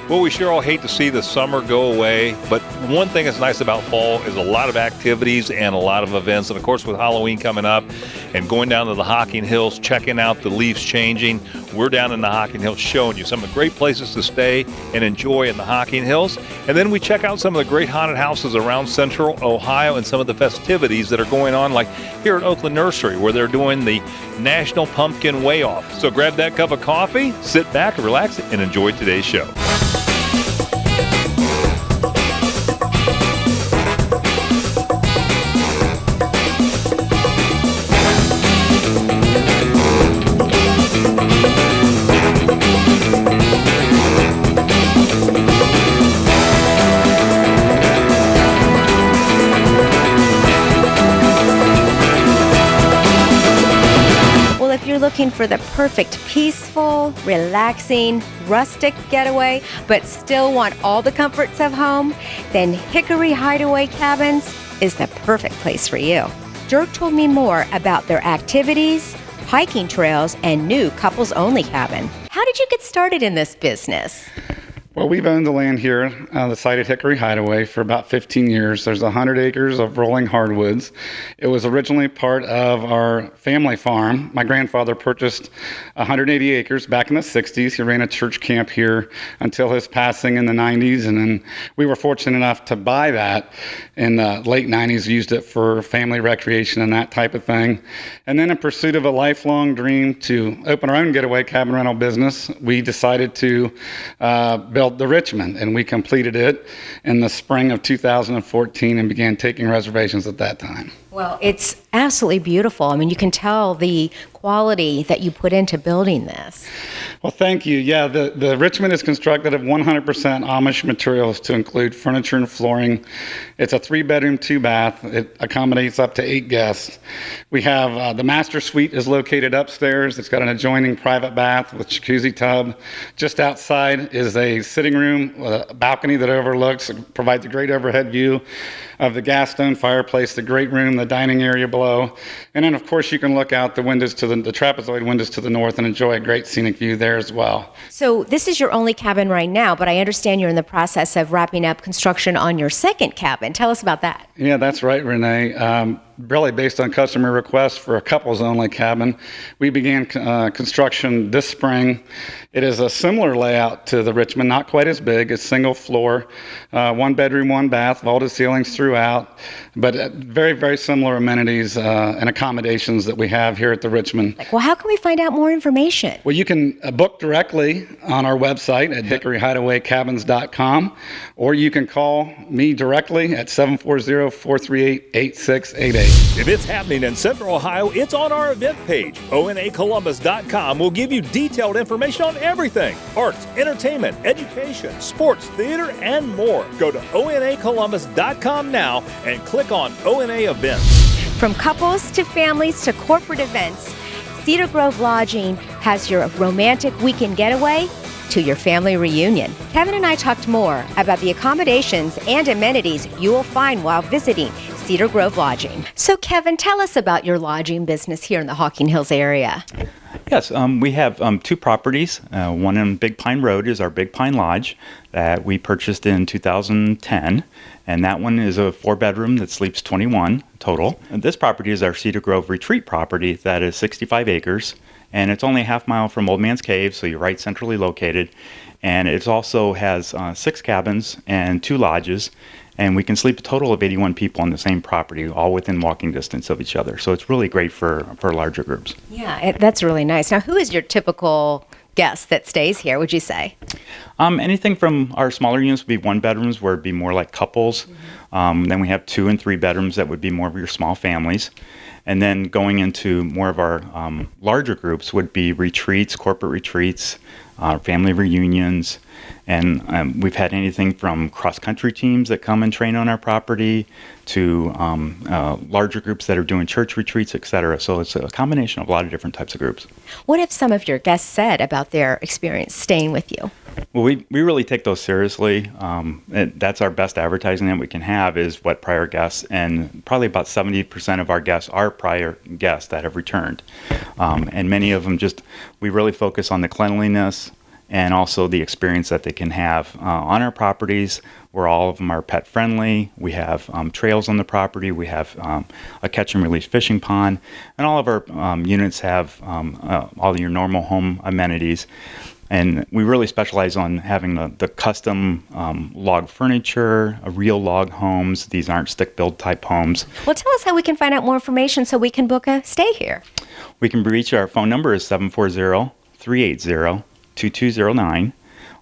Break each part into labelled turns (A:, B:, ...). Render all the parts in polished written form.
A: Well, we sure all hate to see the summer go away, but one thing that's nice about fall is a lot of activities and a lot of events. And of course, with Halloween coming up and going down to the Hocking Hills, checking out the leaves changing, we're down in the Hocking Hills showing you some of the great places to stay and enjoy in the Hocking Hills. And then we check out some of the great haunted houses around Central Ohio and some of the festivities that are going on, like here at Oakland Nursery, where they're doing the National Pumpkin WeighOff. So grab that cup of coffee, sit back, relax, and enjoy today's show.
B: Looking for the perfect peaceful, relaxing, rustic getaway, but still want all the comforts of home, then Hickory Hideaway Cabins is the perfect place for you. Dirk told me more about their activities, hiking trails, and new couples-only cabin. How did you get started in this business?
C: Well, we've owned the land here on the site at Hickory Hideaway for about 15 years. There's 100 acres of rolling hardwoods. It was originally part of our family farm. My grandfather purchased 180 acres back in the 60s. He ran a church camp here until his passing in the 90s, and then we were fortunate enough to buy that in the late 90s, used it for family recreation and that type of thing. And then in pursuit of a lifelong dream to open our own getaway cabin rental business, we decided to build the Richmond, and we completed it in the spring of 2014 and began taking reservations at that time.
B: Well, it's absolutely beautiful. I mean, you can tell the quality that you put into building this.
C: Well, thank you. Yeah, the Richmond is constructed of 100% Amish materials to include furniture and flooring. It's a 3-bedroom, 2-bath. It accommodates up to 8 guests. We have the master suite is located upstairs. It's got an adjoining private bath with jacuzzi tub. Just outside is a sitting room with a balcony that overlooks, provides a great overhead view of the gas stone fireplace, the great room, the dining area below. And then, of course, you can look out the windows to the trapezoid windows to the north and enjoy a great scenic view there as well.
B: So this is your only cabin right now, but I understand you're in the process of wrapping up construction on your second cabin. Tell us about that.
C: Yeah, that's right, Renee. Really based on customer requests for a couples-only cabin. We began construction this spring. It is a similar layout to the Richmond, not quite as big. It's single floor, 1 bedroom, 1 bath, vaulted ceilings throughout, but very, very similar amenities and accommodations that we have here at the Richmond.
B: Well, how can we find out more information?
C: Well, you can book directly on our website at hickoryhideawaykabins.com, or you can call me directly at 740-438-8688.
A: If it's happening in Central Ohio, it's on our event page. ONAColumbus.com will give you detailed information on everything: arts, entertainment, education, sports, theater, and more. Go to ONAColumbus.com now and click on ONA Events.
B: From couples to families to corporate events, Cedar Grove Lodging has your romantic weekend getaway to your family reunion. Kevin and I talked more about the accommodations and amenities you will find while visiting Cedar Grove Lodging. So Kevin, tell us about your lodging business here in the Hocking Hills area.
D: Yes, we have 2 properties. One in Big Pine Road is our Big Pine Lodge that we purchased in 2010. And that one is a 4-bedroom that sleeps 21 total. And this property is our Cedar Grove Retreat property that is 65 acres. And it's only a half mile from Old Man's Cave, so you're right centrally located. And it also has 6 cabins and 2 lodges. And we can sleep a total of 81 people on the same property, all within walking distance of each other. So it's really great for larger groups.
B: Yeah, that's really nice. Now, who is your typical guest that stays here, would you say?
D: Anything from our smaller units would be 1-bedrooms, where it'd be more like couples. Then we have 2 and 3 bedrooms that would be more of your small families. And then going into more of our larger groups would be retreats, corporate retreats, family reunions. And we've had anything from cross-country teams that come and train on our property to larger groups that are doing church retreats, etc. So it's a combination of a lot of different types of groups.
B: What have some of your guests said about their experience staying with you?
D: Well, we really take those seriously. That's our best advertising that we can have, is what prior guests, and probably about 70% of our guests are prior guests that have returned. And many of them we really focus on the cleanliness and also the experience that they can have on our properties, where all of them are pet friendly. We have trails on the property. We have a catch and release fishing pond, and all of our units have all your normal home amenities. And we really specialize on having the custom log furniture, real log homes. These aren't stick-built type homes.
B: Well, tell us how we can find out more information so we can book a stay here.
D: We can reach our phone number is 740-380-2209,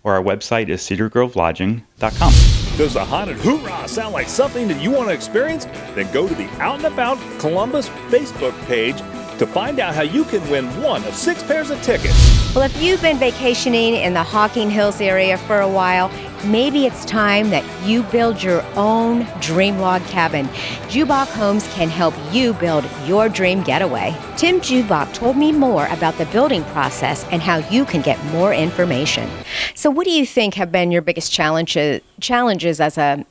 D: or our website is cedargrovelodging.com.
A: Does the haunted Hoorah sound like something that you want to experience? Then go to the Out and About Columbus Facebook page to find out how you can win one of 6 pairs of tickets.
B: Well, if you've been vacationing in the Hocking Hills area for a while, maybe it's time that you build your own dream log cabin. Jubak Homes can help you build your dream getaway. Tim Jubak told me more about the building process and how you can get more information. So what do you think have been your biggest challenges as a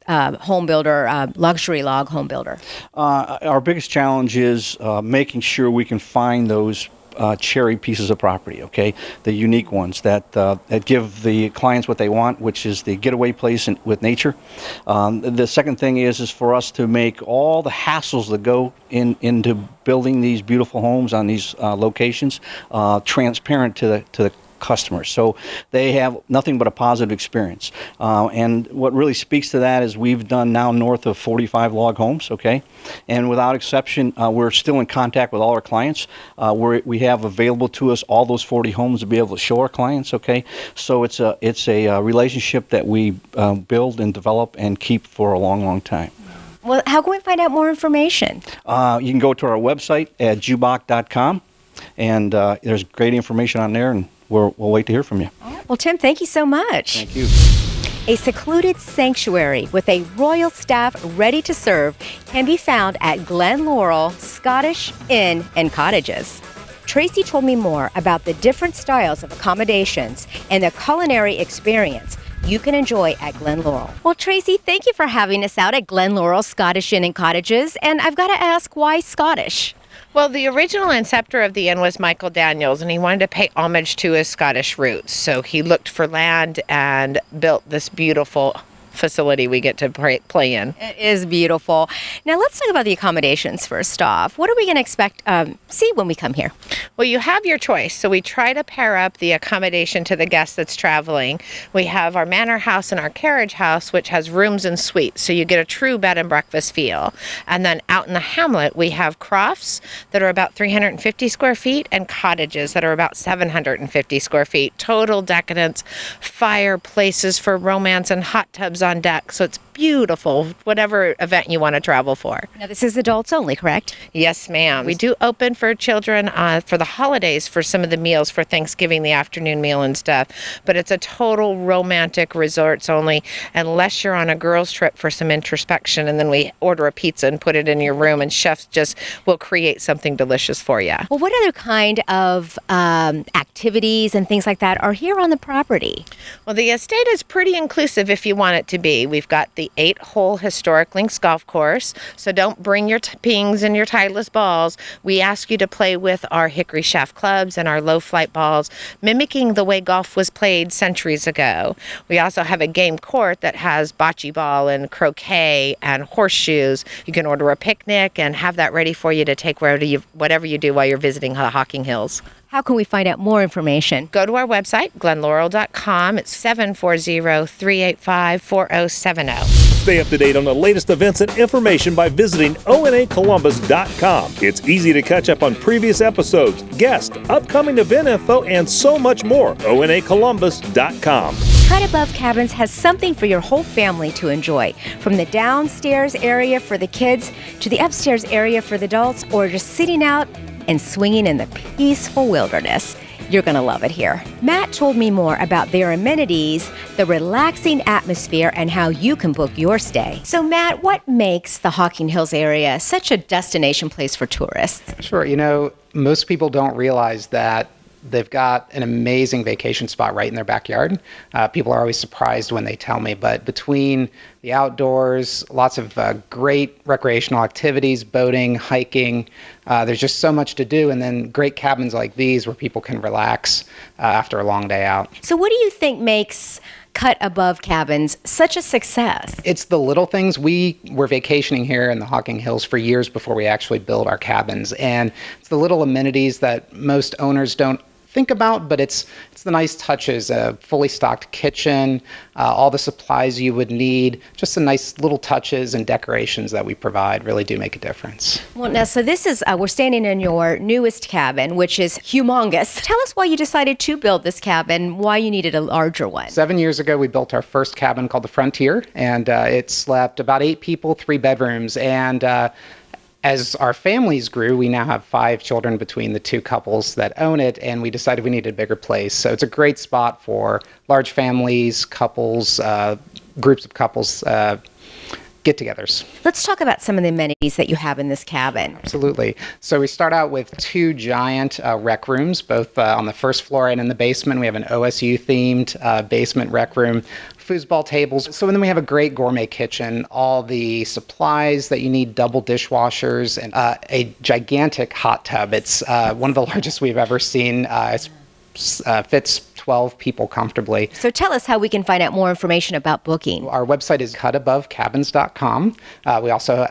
B: home builder, luxury log home builder?
E: Our biggest challenge is making sure we can find those cherry pieces of property, okay? The unique ones that give the clients what they want, which is the getaway place with nature. The second thing is for us to make all the hassles that go into building these beautiful homes on these locations transparent to the customers, so they have nothing but a positive experience. And what really speaks to that is we've done now north of 45 log homes, okay? And without exception, we're still in contact with all our clients. We have available to us all those 40 homes to be able to show our clients, okay? So it's a relationship that we build and develop and keep for a long, long time.
B: Well, how can we find out more information?
E: You can go to our website at jubak.com, and there's great information on there, and we'll wait to hear from you.
B: Well, Tim, thank you so much.
E: Thank you.
B: A secluded sanctuary with a royal staff ready to serve can be found at Glen Laurel Scottish Inn and Cottages. Tracy told me more about the different styles of accommodations and the culinary experience you can enjoy at Glen Laurel. Well, Tracy, thank you for having us out at Glen Laurel Scottish Inn and Cottages. And I've got to ask, why Scottish?
F: Well, the original inceptor of the inn was Michael Daniels, and he wanted to pay homage to his Scottish roots. So he looked for land and built this beautiful facility we get to play in.
B: It is beautiful. Now let's talk about the accommodations first off. What are we going to expect see when we come here?
F: Well, you have your choice. So we try to pair up the accommodation to the guest that's traveling. We have our manor house and our carriage house, which has rooms and suites, so you get a true bed and breakfast feel. And then out in the hamlet, we have crofts that are about 350 square feet and cottages that are about 750 square feet. Total decadence, fireplaces for romance, and hot tubs on deck. So it's beautiful, whatever event you want to travel for.
B: Now this is adults only, correct?
F: Yes, ma'am. We do open for children for the holidays for some of the meals for Thanksgiving, the afternoon meal and stuff. But it's a total romantic resorts only, unless you're on a girls trip for some introspection, and then we order a pizza and put it in your room, and chefs just will create something delicious for you.
B: Well, what other kind of activities and things like that are here on the property?
F: Well, the estate is pretty inclusive if you want it to be. We've got the 8-hole historic links golf course, so don't bring your pings and your Titleist balls. We ask you to play with our Hickory shaft clubs and our low flight balls, mimicking the way golf was played centuries ago. We also have a game court that has bocce ball and croquet and horseshoes. You can order a picnic and have that ready for you to take whatever you do while you're visiting Hocking Hills.
B: How can we find out more information?
F: Go to our website, glenlaurel.com. It's 740-385-4070.
A: Stay up to date on the latest events and information by visiting onacolumbus.com. It's easy to catch up on previous episodes, guests, upcoming event info, and so much more. onacolumbus.com.
B: Cut Above Cabins has something for your whole family to enjoy, from the downstairs area for the kids to the upstairs area for the adults, or just sitting out and swinging in the peaceful wilderness. You're going to love it here. Matt told me more about their amenities, the relaxing atmosphere, and how you can book your stay. So Matt, what makes the Hocking Hills area such a destination place for tourists?
G: Sure. Most people don't realize that They've got an amazing vacation spot right in their backyard. People are always surprised when they tell me, but between the outdoors, lots of great recreational activities, boating, hiking, there's just so much to do, and then great cabins like these where people can relax after a long day out.
B: So what do you think makes Cut Above cabins such a success?
G: It's the little things. We were vacationing here in the Hocking Hills for years before we actually built our cabins, and it's the little amenities that most owners don't think about, but it's the nice touches, a fully stocked kitchen, all the supplies you would need, just the nice little touches and decorations that we provide really do make a difference.
B: Well, now, so this is, we're standing in your newest cabin, which is humongous. Tell us why you decided to build this cabin, why you needed a larger one.
G: 7 years ago, we built our first cabin called the Frontier, and it slept about 8 people, 3 bedrooms, and as our families grew, we now have 5 children between the 2 couples that own it, and we decided we needed a bigger place. So it's a great spot for large families, couples, groups of couples, get-togethers.
B: Let's talk about some of the amenities that you have in this cabin.
G: Absolutely. So we start out with 2 giant rec rooms, both on the first floor and in the basement. We have an OSU-themed basement rec room, foosball tables. So then we have a great gourmet kitchen, all the supplies that you need, double dishwashers, and a gigantic hot tub. It's one of the largest we've ever seen. It fits 12 people comfortably.
B: So tell us how we can find out more information about booking.
G: Our website is cutabovecabins.com. We also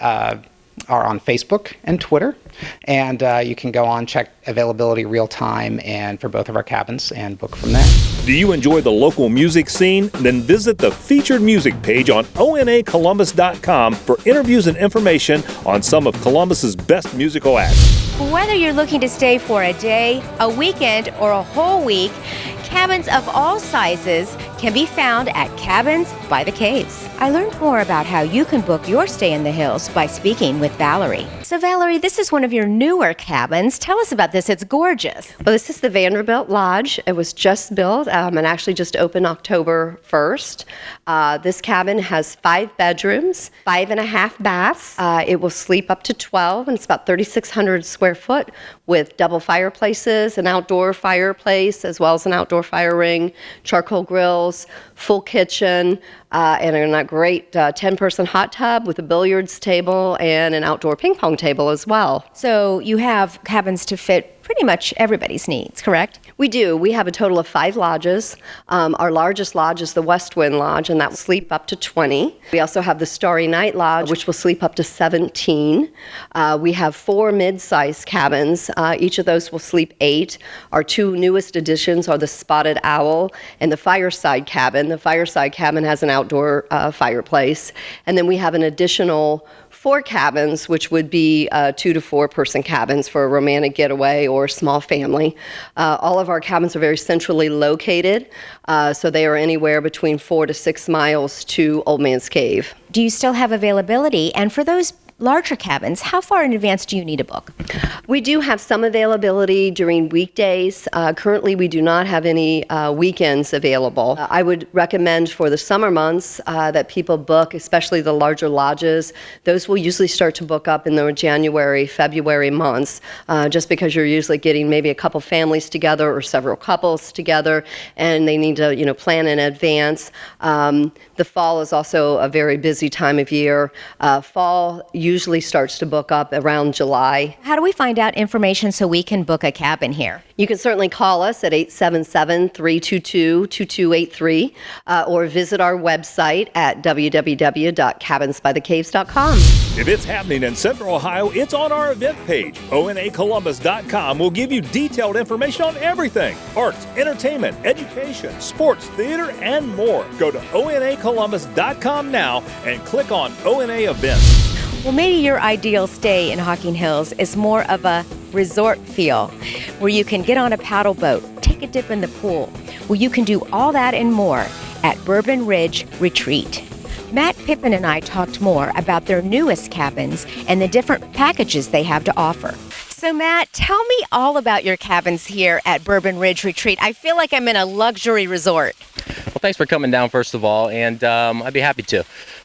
G: are on Facebook and Twitter, and you can go on, check availability real time and for both of our cabins and book from there.
A: Do you enjoy the local music scene? Then visit the featured music page on onacolumbus.com for interviews and information on some of Columbus's best musical acts.
B: Whether you're looking to stay for a day, a weekend, or a whole week, cabins of all sizes can be found at Cabins by the Caves. I learned more about how you can book your stay in the hills by speaking with Valerie. So Valerie, this is one of your newer cabins. Tell us about this. It's gorgeous.
H: Well, this is the Vanderbilt Lodge. It was just built and actually just opened October 1st. This cabin has 5 bedrooms, 5.5 baths. It will sleep up to 12, and it's about 3,600 square foot with double fireplaces, an outdoor fireplace, as well as an outdoor fire ring, charcoal grills, full kitchen, and a great 10-person hot tub with a billiards table and an outdoor ping pong table as well.
B: So you have cabins to fit pretty much everybody's needs, correct?
H: We do. We have a total of 5 lodges. Our largest lodge is the West Wind Lodge, and that will sleep up to 20. We also have the Starry Night Lodge, which will sleep up to 17. We have 4 mid-sized cabins. Each of those will sleep 8. Our 2 newest additions are the Spotted Owl and the Fireside Cabin. The Fireside Cabin has an outdoor fireplace. And then we have an additional 4 cabins, which would be 2 to 4 person cabins for a romantic getaway or a small family. All of our cabins are very centrally located, so they are anywhere between 4 to 6 miles to Old Man's Cave.
B: Do you still have availability? And for those larger cabins, how far in advance do you need to book?
H: We do have some availability during weekdays. Currently, we do not have any weekends available. I would recommend for the summer months that people book, especially the larger lodges. Those will usually start to book up in the January, February months, just because you're usually getting maybe a couple families together or several couples together, and they need to, plan in advance. The fall is also a very busy time of year. Fall usually starts to book up around July.
B: How do we find out information so we can book a cabin here?
H: You can certainly call us at 877-322-2283 or visit our website at www.cabinsbythecaves.com.
A: If it's happening in Central Ohio, it's on our event page. onacolumbus.com will give you detailed information on everything: arts, entertainment, education, sports, theater, and more. Go to onacolumbus.com now and click on ONA events.
B: Well, maybe your ideal stay in Hocking Hills is more of a resort feel, where you can get on a paddle boat, take a dip in the pool. Well, you can do all that and more at Bourbon Ridge Retreat. Matt Pippin and I talked more about their newest cabins and the different packages they have to offer. So Matt, tell me all about your cabins here at Bourbon Ridge Retreat. I feel like I'm in a luxury resort.
I: Well, thanks for coming down, first of all, and I'd be happy to.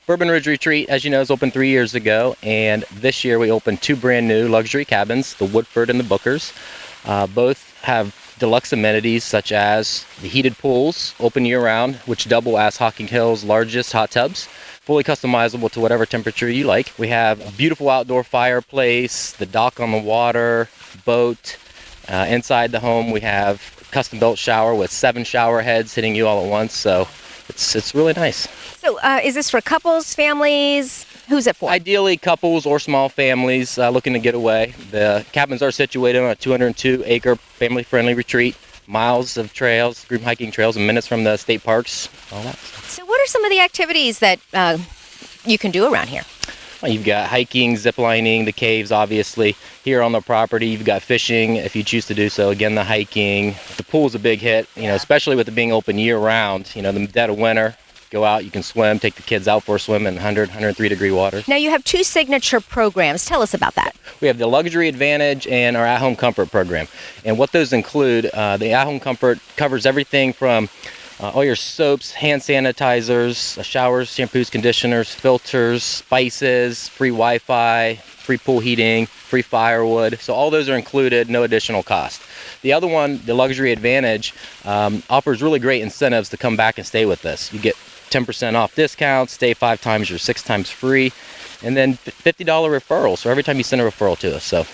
I: Bourbon Ridge Retreat, as you know, is opened 3 years ago, and this year we opened 2 brand new luxury cabins, the Woodford and the Bookers. Both have deluxe amenities such as the heated pools, open year-round, which double as Hocking Hills' largest hot tubs, fully customizable to whatever temperature you like. We have a beautiful outdoor fireplace, the dock on the water, boat. Inside the home, we have custom-built shower with 7 shower heads hitting you all at once, so it's really nice.
B: So is this for couples, families? Who's it for?
I: Ideally, couples or small families looking to get away. The cabins are situated on a 202-acre family-friendly retreat, miles of trails, group hiking trails, and minutes from the state parks, all that.
B: So what are some of the activities that you can do around here?
I: Well, you've got hiking, zip lining, the caves, obviously. Here on the property, you've got fishing if you choose to do so. Again, the hiking. The pool's a big hit, especially with it being open year-round. The dead of winter. Go out, you can swim, take the kids out for a swim in 100, 103-degree water.
B: Now, you have 2 signature programs. Tell us about that.
I: We have the Luxury Advantage and our At-Home Comfort program. And what those include, the At-Home Comfort covers everything from all your soaps, hand sanitizers, showers, shampoos, conditioners, filters, spices, free Wi-Fi, free pool heating, free firewood. So all those are included, no additional cost. The other one, the Luxury Advantage, offers really great incentives to come back and stay with us. You get 10% off discounts, stay 5 times or 6 times free, and then $50 referrals. So every time you send a referral to us. So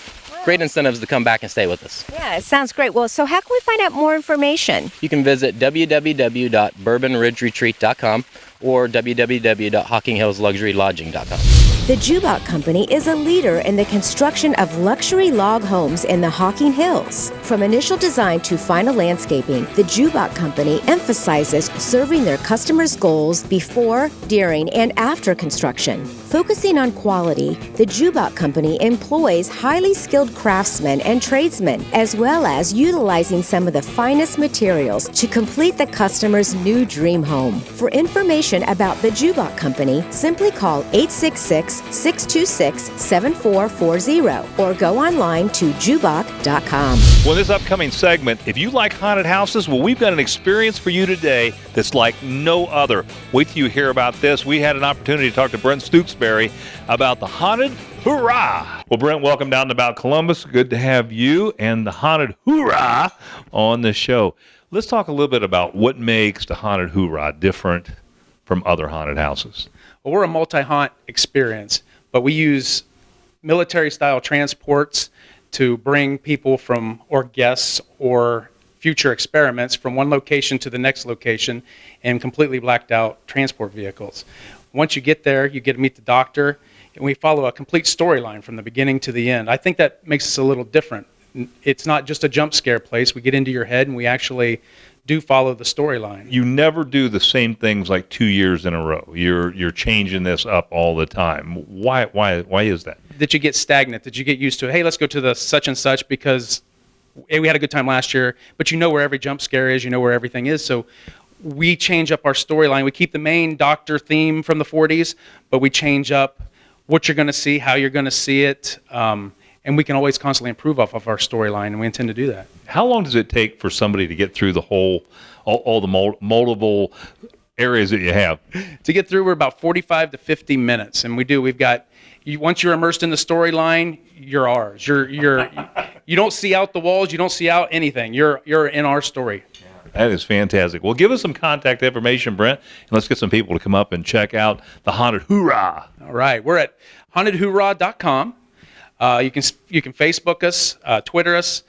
I: great incentives to come back and stay with us.
B: Yeah, it sounds great. Well, so how can we find out more information?
I: You can visit www.bourbonridgeretreat.com or www.hockinghillsluxurylodging.com.
B: The Jubak Company is a leader in the construction of luxury log homes in the Hocking Hills. From initial design to final landscaping, the Jubak Company emphasizes serving their customers' goals before, during, and after construction. Focusing on quality, the Jubak Company employs highly skilled craftsmen and tradesmen, as well as utilizing some of the finest materials to complete the customer's new dream home. For information about the Jubak Company, simply call 866-626-7440 or go online to jubak.com.
A: Well, in this upcoming segment, if you like haunted houses, well, we've got an experience for you today that's like no other. Wait till you hear about this. We had an opportunity to talk to Brent Stooksbury about the haunted Hoorah. Well, Brent, welcome down to About Columbus. Good to have you and the haunted Hoorah on the show. Let's talk a little bit about what makes the haunted Hoorah different from other haunted houses.
J: Well, we're a multi-haunt experience, but we use military-style transports to bring people or guests or future experiments from one location to the next location in completely blacked out transport vehicles. Once you get there, you get to meet the doctor, and we follow a complete storyline from the beginning to the end. I think that makes us a little different. It's not just a jump scare place. We get into your head, and we actually do follow the storyline.
A: You never do the same things like 2 years in a row. You're changing this up all the time. Why is that?
J: Did you get stagnant? Did you get used to it? Hey, let's go to the such and such because hey, we had a good time last year, but you know where every jump scare is, you know where everything is. So we change up our storyline. We keep the main doctor theme from the 40s, but we change up what you're going to see, how you're going to see it, and we can always constantly improve off of our storyline, and we intend to do that.
A: How long does it take for somebody to get through the whole, all the multiple areas that you have?
J: To get through, we're about 45 to 50 minutes, and we've got, once you're immersed in the storyline, you're ours. You don't see out the walls, you don't see out anything. You're in our story.
A: That is fantastic. Well, give us some contact information, Brent, and let's get some people to come up and check out the haunted Hoorah.
J: All right, we're at hauntedhoorah.com. You can Facebook us, Twitter us.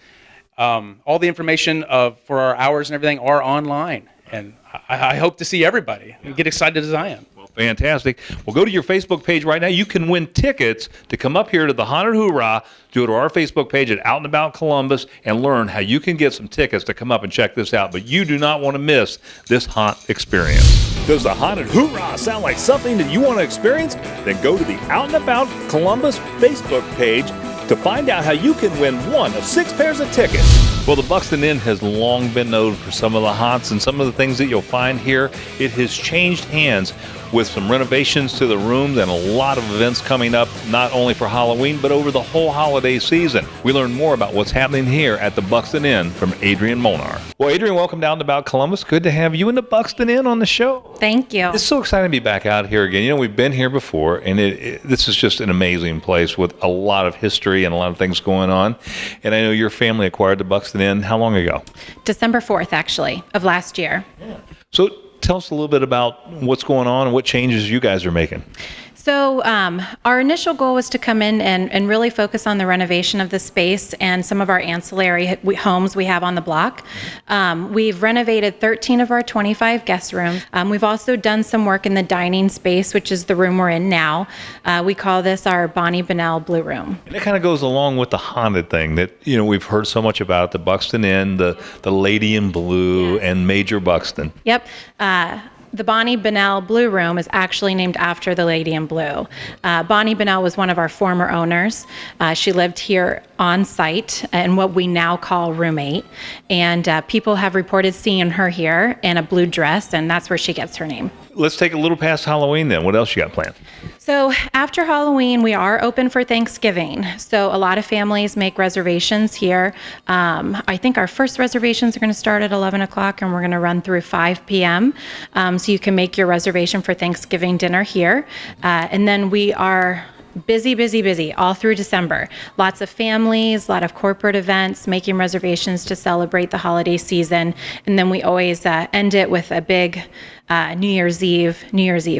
J: All the information for our hours and everything are online, and I hope to see everybody and get excited as I am.
A: Well, fantastic. Well, go to your Facebook page right now. You can win tickets to come up here to the haunted Hoorah. Go to our Facebook page at Out and About Columbus and learn how you can get some tickets to come up and check this out. But you do not want to miss this haunt experience. Does the haunted Hoorah sound like something that you want to experience? Then go to the Out and About Columbus Facebook page to find out how you can win one of 6 pairs of tickets. Well, the Buxton Inn has long been known for some of the haunts and some of the things that you'll find here. It has changed hands with some renovations to the rooms and a lot of events coming up, not only for Halloween, but over the whole holiday season. We learn more about what's happening here at the Buxton Inn from Adrian Molnar. Well, Adrian, welcome down to About Columbus. Good to have you and the Buxton Inn on the show.
K: Thank you.
A: It's so exciting to be back out here again. You know, we've been here before, and this is just an amazing place with a lot of history and a lot of things going on. And I know your family acquired the Buxton Inn how long ago?
K: December 4th, actually, of last year.
A: Yeah. So tell us a little bit about what's going on and what changes you guys are making.
K: So our initial goal was to come in and really focus on the renovation of the space and some of our ancillary homes we have on the block. We've renovated 13 of our 25 guest rooms. We've also done some work in the dining space, which is the room we're in now. We call this our Bonnie Bonnell Blue Room.
A: And it kind of goes along with the haunted thing that, you know, we've heard so much about, the Buxton Inn, the Lady in Blue, yes, and Major Buxton.
K: Yep. The Bonnie Bonnell Blue Room is actually named after the Lady in Blue. Bonnie Bonnell was one of our former owners. She lived here on site in what we now call Room 8. And people have reported seeing her here in a blue dress, and that's where she gets her name.
A: Let's take a little past Halloween then. What else you got planned?
K: So after Halloween, we are open for Thanksgiving. So a lot of families make reservations here. I think our first reservations are going to start at 11 o'clock and we're going to run through 5 p.m. So you can make your reservation for Thanksgiving dinner here. And then we are busy all through December. Lots of families, a lot of corporate events, making reservations to celebrate the holiday season. And then we always end it with a big New Year's Eve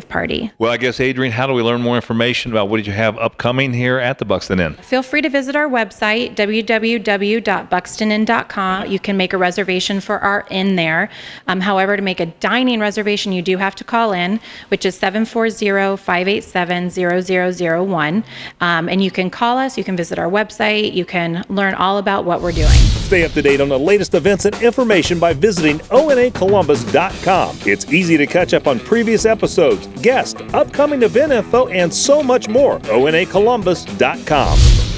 K: party.
A: Well, I guess, Adrian, how do we learn more information about what did you have upcoming here at the Buxton Inn?
K: Feel free to visit our website, www.buxtonin.com. You can make a reservation for our inn there. However, to make a dining reservation, you do have to call in, which is 740-587-0001. And you can call us, you can visit our website, you can learn all about what we're doing.
L: Stay up to date on the latest events and information by visiting onacolumbus.com. It's easy to catch up on previous episodes, guests, upcoming event info, and so much more. onacolumbus.com.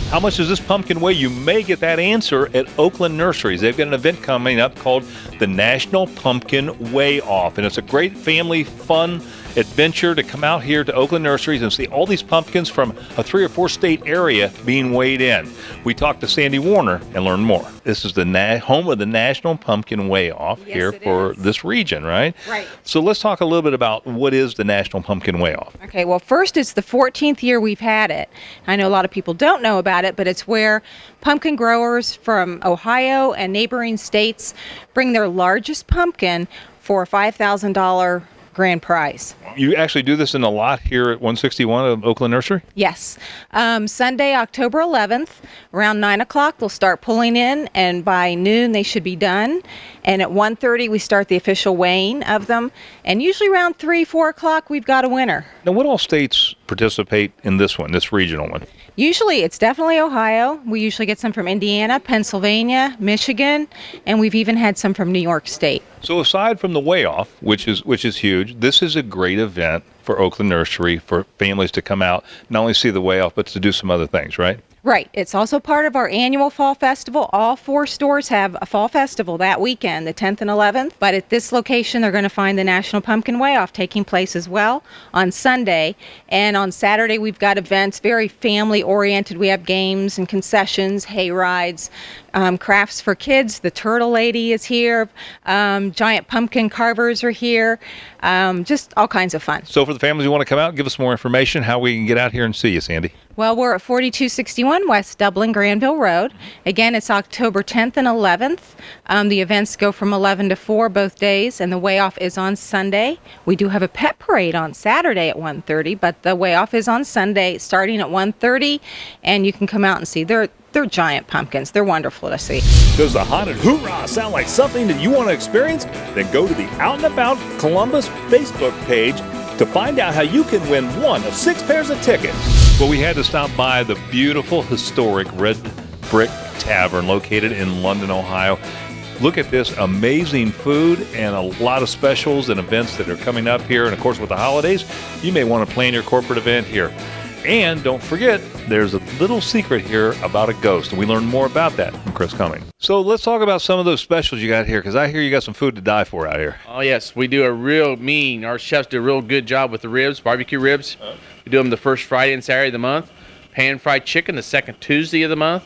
A: How much does this pumpkin weigh? You may get that answer at Oakland Nurseries. They've got an event coming up called the National Pumpkin WeighOff, and it's a great family fun adventure to come out here to Oakland Nurseries and see all these pumpkins from a 3 or 4 state area being weighed in. We talked to Sandy Warner and learned more. This is the home of the National Pumpkin WeighOff here for this region, right?
M: Right.
A: So let's talk a little bit about what is the National Pumpkin WeighOff.
M: Okay, well, first, it's the 14th year we've had it. I know a lot of people don't know about it, but it's where pumpkin growers from Ohio and neighboring states bring their largest pumpkin for a $5,000 grand prize.
A: You actually do this in a lot here at 161 of Oakland Nursery?
M: Yes. Sunday, October 11th, around 9 o'clock, they'll start pulling in, and by noon they should be done. And at 1:30 we start the official weighing of them. And usually around 3, 4 o'clock we've got a winner.
A: Now, what all states participate in this one, this regional one?
M: Usually it's definitely Ohio. We usually get some from Indiana, Pennsylvania, Michigan, and we've even had some from New York State.
A: So aside from the WeighOff, which is huge, this is a great event for Oakland Nursery for families to come out, not only see the WeighOff, but to do some other things, right?
M: Right. It's also part of our annual fall festival. All 4 stores have a fall festival that weekend, the 10th and 11th. But at this location, they're going to find the National Pumpkin WeighOff taking place as well on Sunday. And on Saturday, we've got events, very family-oriented. We have games and concessions, hay rides, crafts for kids. The Turtle Lady is here. Giant pumpkin carvers are here. Just all kinds of fun.
A: So for the families who want to come out, give us more information, how we can get out here and see you, Sandy.
M: Well, we're at 4261 West Dublin Granville Road. Again, it's October 10th and 11th. The events go from 11 to 4 both days, and the WeighOff is on Sunday. We do have a pet parade on Saturday at 1:30, but the WeighOff is on Sunday starting at 1:30, and you can come out and see. They're giant pumpkins. They're wonderful to see.
L: Does the haunted Hoorah sound like something that you want to experience? Then go to the Out and About Columbus Facebook page to find out how you can win one of 6 pairs of tickets.
A: Well, we had to stop by the beautiful, historic Red Brick Tavern located in London, Ohio. Look at this amazing food and a lot of specials and events that are coming up here. And, of course, with the holidays, you may want to plan your corporate event here. And don't forget, there's a little secret here about a ghost, and we learned more about that from Chris Cumming. So let's talk about some of those specials you got here, because I hear you got some food to die for out here.
N: Oh, yes. We do our chefs do a real good job with the ribs, barbecue ribs. We do them the first Friday and Saturday of the month. Pan-fried chicken the second Tuesday of the month.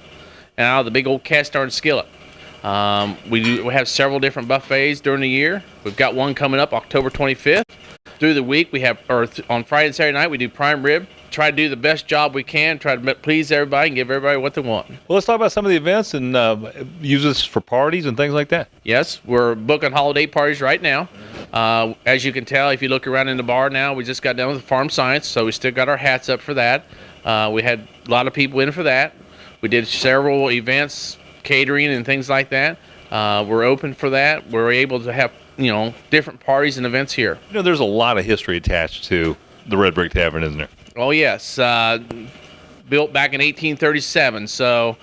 N: And out of the big old cast iron skillet. We have several different buffets during the year. We've got one coming up October 25th. Through the week, we have, on Friday and Saturday night, we do prime rib. Try to do the best job we can, try to please everybody and give everybody what they want.
A: Well, let's talk about some of the events and use this for parties and things like that.
N: Yes, we're booking holiday parties right now. As you can tell, if you look around in the bar now, we just got done with farm science, so we still got our hats up for that. We had a lot of people in for that. We did several events, catering and things like that. We're open for that. We're able to have, different parties and events here.
A: There's a lot of history attached to the Red Brick Tavern, isn't there?
N: Oh, yes. Built back in 1837. So,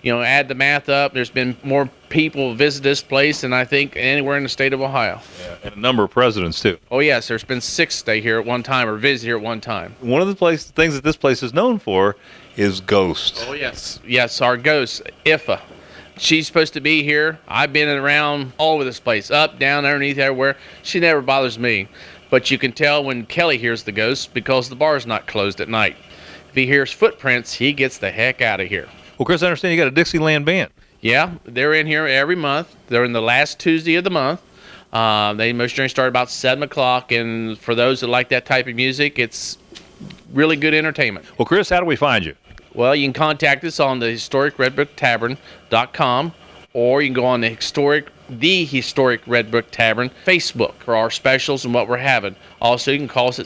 N: add the math up. There's been more people visit this place than I think anywhere in the state of Ohio.
A: Yeah, and a number of presidents, too.
N: Oh, yes. There's been 6 stay here at one time or visit here at one time.
A: One of the things that this place is known for is ghosts.
N: Oh, yes. Yes, our ghost, Ifa. She's supposed to be here. I've been around all over this place, up, down, underneath, everywhere. She never bothers me. But you can tell when Kelly hears the ghost because the bar's not closed at night. If he hears footprints, he gets the heck out of here.
A: Well, Chris, I understand you got a Dixieland band.
N: Yeah, they're in here every month. They're in the last Tuesday of the month. They most generally start about 7 o'clock, and for those that like that type of music, it's really good entertainment.
A: Well, Chris, how do we find you?
N: Well, you can contact us on the historicredbricktavern.com, or you can go on the Historic Red Brick Tavern Facebook for our specials and what we're having. Also, you can call us at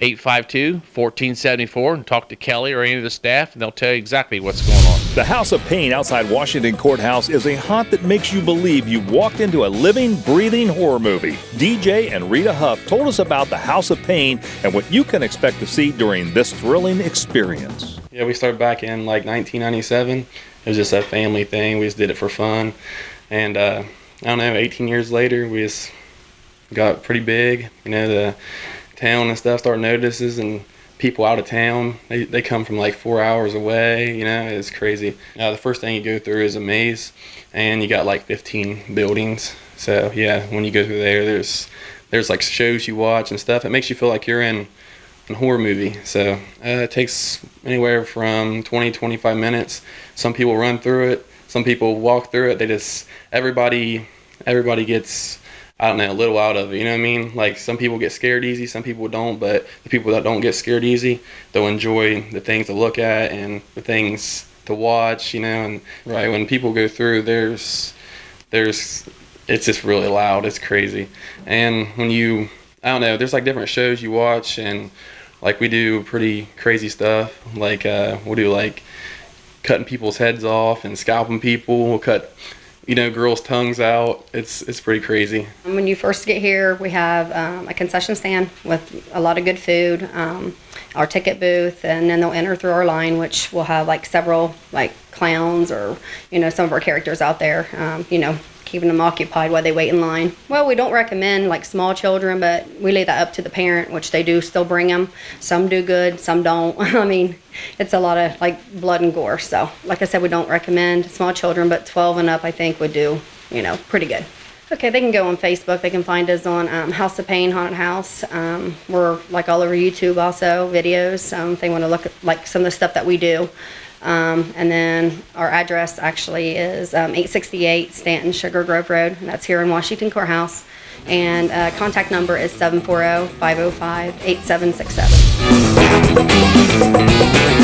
N: 740-852-1474 and talk to Kelly or any of the staff, and they'll tell you exactly what's going on.
L: The House of Pain outside Washington Courthouse is a haunt that makes you believe you walked into a living, breathing horror movie. DJ and Rita Huff told us about the House of Pain and what you can expect to see during this thrilling experience.
O: Yeah, we started back in 1997. It was just a family thing. We just did it for fun. And I don't know, 18 years later, we just got pretty big. The town and stuff started notices, and people out of town, they come from 4 hours away. It's crazy. The first thing you go through is a maze, and you got 15 buildings. So yeah, when you go through there's shows you watch and stuff. It makes you feel like you're in a horror movie. So it takes anywhere from 20-25 minutes. Some people run through it. Some people walk through it. Everybody gets, I don't know, a little out of it. You know what I mean? Some people get scared easy, some people don't. But the people that don't get scared easy, they'll enjoy the things to look at and the things to watch. And right when people go through, it's just really loud. It's crazy. And when I don't know, there's different shows you watch, and we do pretty crazy stuff. We'll do cutting people's heads off and scalping people. We'll cut, girls' tongues out. It's pretty crazy.
H: When you first get here, we have a concession stand with a lot of good food, our ticket booth, and then they'll enter through our line, which will have several clowns or some of our characters out there, keeping them occupied while they wait in line. Well, we don't recommend small children, but we leave that up to the parent, which they do still bring them. Some do good, some don't. I mean, it's a lot of blood and gore. So like I said, we don't recommend small children, but 12 and up I think would do, pretty good. Okay, they can go on Facebook. They can find us on House of Pain Haunted House. We're all over YouTube also, videos. If they want to look at some of the stuff that we do. And then our address actually is 868 Stanton Sugar Grove Road. And that's here in Washington Courthouse. And contact number is 740-505-8767.